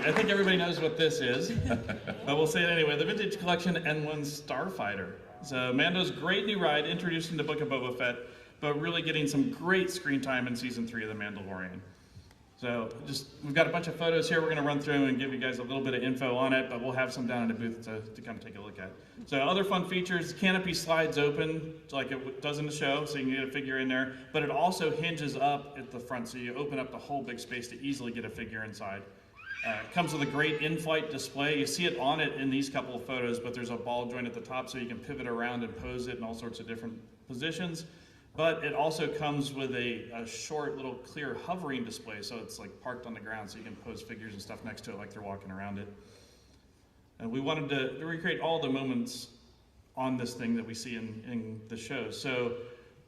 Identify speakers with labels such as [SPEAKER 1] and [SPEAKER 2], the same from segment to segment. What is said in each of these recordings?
[SPEAKER 1] I think everybody knows what this is, but we'll say it anyway. The Vintage Collection N1 Starfighter. So Mando's great new ride, introduced in the Book of Boba Fett, but really getting some great screen time in Season 3 of The Mandalorian. So we've got a bunch of photos here we're going to run through and give you guys a little bit of info on it, but we'll have some down in the booth to come take a look at. So other fun features, canopy slides open like it does in the show, so you can get a figure in there, but it also hinges up at the front, so you open up the whole big space to easily get a figure inside. It comes with a great in-flight display. You see it on it in these couple of photos, but there's a ball joint at the top so you can pivot around and pose it in all sorts of different positions. But it also comes with a short little clear hovering display, so it's like parked on the ground, so you can pose figures and stuff next to it like they're walking around it. And we wanted to recreate all the moments on this thing that we see in the show. So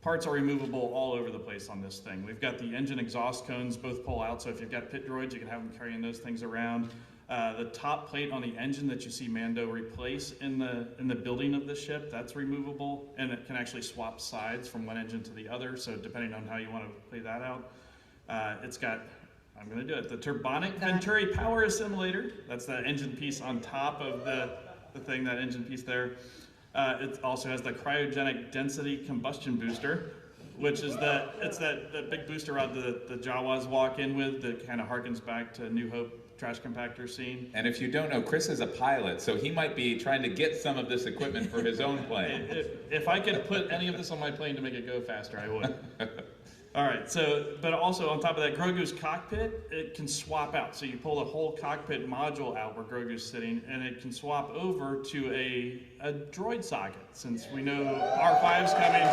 [SPEAKER 1] parts are removable all over the place on this thing. We've got the engine exhaust cones, both pull out, so if you've got pit droids, you can have them carrying those things around. The top plate on the engine that you see Mando replace in the building of the ship, that's removable, and it can actually swap sides from one engine to the other, so depending on how you want to play that out. It's got, I'm going to do it, the Turbonic Venturi Power Assimilator. That's the engine piece on top of the thing, that engine piece there. It also has the Cryogenic Density Combustion Booster, which is that big booster rod the Jawas walk in with that kind of harkens back to New Hope trash compactor scene.
[SPEAKER 2] And if you don't know, Chris is a pilot, so he might be trying to get some of this equipment for his own plane.
[SPEAKER 1] If I could put any of this on my plane to make it go faster, I would. All right, so, but also on top of that, Grogu's cockpit, it can swap out. So you pull the whole cockpit module out where Grogu's sitting, and it can swap over to a droid socket, since we know R5's coming.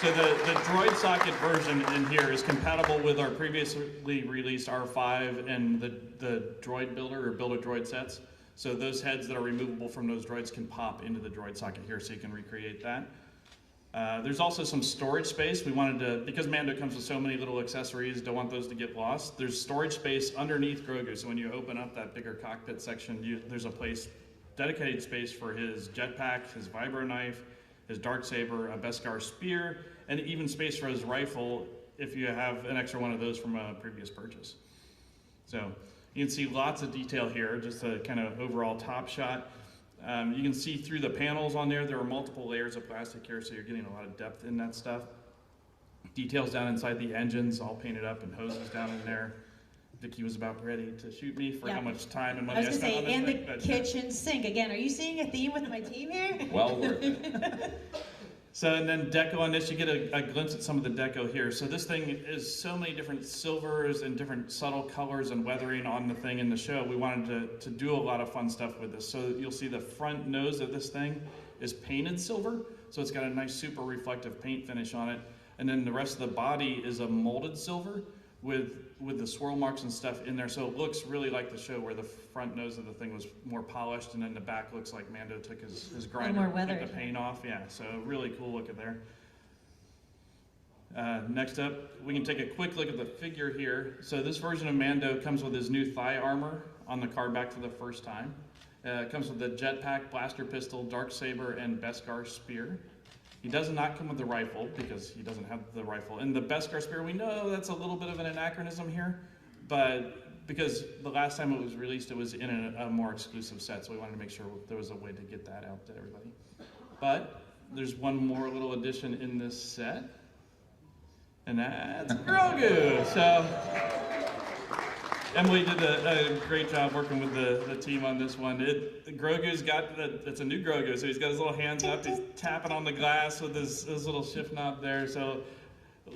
[SPEAKER 1] So the droid socket version in here is compatible with our previously released R5 and the droid builder or build-a-droid sets. So those heads that are removable from those droids can pop into the droid socket here, so you can recreate that. There's also some storage space. We wanted to, because Mando comes with so many little accessories, don't want those to get lost. There's storage space underneath Grogu, so when you open up that bigger cockpit section, there's a place, dedicated space for his jetpack, his vibro knife, his darksaber, a Beskar spear, and even space for his rifle if you have an extra one of those from a previous purchase. So you can see lots of detail here, just a kind of overall top shot. You can see through the panels on there, there are multiple layers of plastic here, so you're getting a lot of depth in that stuff. Details down inside the engines, all painted up, and hoses down in there. Vicky was about ready to shoot me for how much time and money I spent on this
[SPEAKER 3] and
[SPEAKER 1] thing,
[SPEAKER 3] the kitchen sink. Again, are you seeing a theme with my team here?
[SPEAKER 2] Well worth it.
[SPEAKER 1] So, and then deco on this, you get a glimpse at some of the deco here. So this thing is so many different silvers and different subtle colors and weathering on the thing in the show. We wanted to do a lot of fun stuff with this. So you'll see the front nose of this thing is painted silver. So it's got a nice super reflective paint finish on it. And then the rest of the body is a molded silver with the swirl marks and stuff in there. So it looks really like the show where the front nose of the thing was more polished and then the back looks like Mando took his grinder and took the paint off. Yeah, so really cool look at there. Next up, we can take a quick look at the figure here. So this version of Mando comes with his new thigh armor on the card back for the first time. It comes with the jetpack, blaster pistol, darksaber, and Beskar spear. He does not come with the rifle because he doesn't have the rifle. And the Beskar spear, we know that's a little bit of an anachronism here, but because the last time it was released, it was in a more exclusive set, so we wanted to make sure there was a way to get that out to everybody. But there's one more little addition in this set, and that's Grogu. So Emily did a great job working with the team on this one. Grogu's got, it's a new Grogu, so he's got his little hands up, he's tapping on the glass with his little shift knob there, so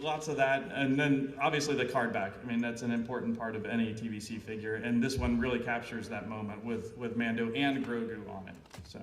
[SPEAKER 1] lots of that. And then obviously the card back. I mean, that's an important part of any TVC figure, and this one really captures that moment with Mando and Grogu on it. So